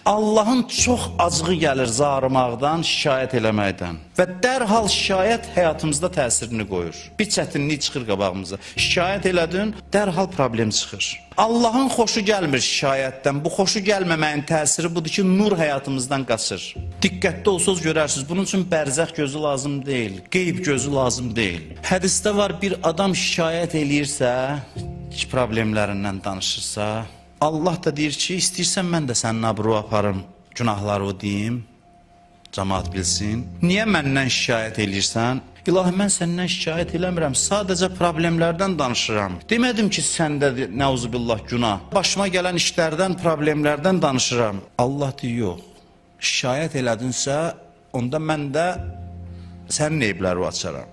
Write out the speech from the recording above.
Allahın çox acığı gəlir zarımaqdan, şikayət eləməkdən. Və dərhal şikayət həyatımızda təsirini qoyur. Bir çətinlik çıxır qabağımıza. Şikayət elədin, dərhal problem çıxır. Allahın xoşu gəlmir şikayətdən. Bu xoşu gəlməməyin təsiri budur ki, nur həyatımızdan qaçır. Diqqətli olsaz görərsiniz. Bunun üçün bərzəx gözü lazım deyil, qeyb gözü lazım deyil. Hədisdə var, bir adam şikayət eləyirsə, problemlərindən danışırsa, Allah da deyir ki, istəyirsən mən də sənin abru aparım, günahları deyim, cəmaat bilsin. Niyə məndən şikayət eləyirsən? İlahi, mən səndən şikayət eləmirəm, sadəcə problemlərdən danışıram. Demədim ki, səndə nəuzubillah günah. Başıma gələn işlərdən, problemlərdən danışıram. Allah deyir, yox. Şikayət elədinsə, onda mən də sənin eybləri açaram.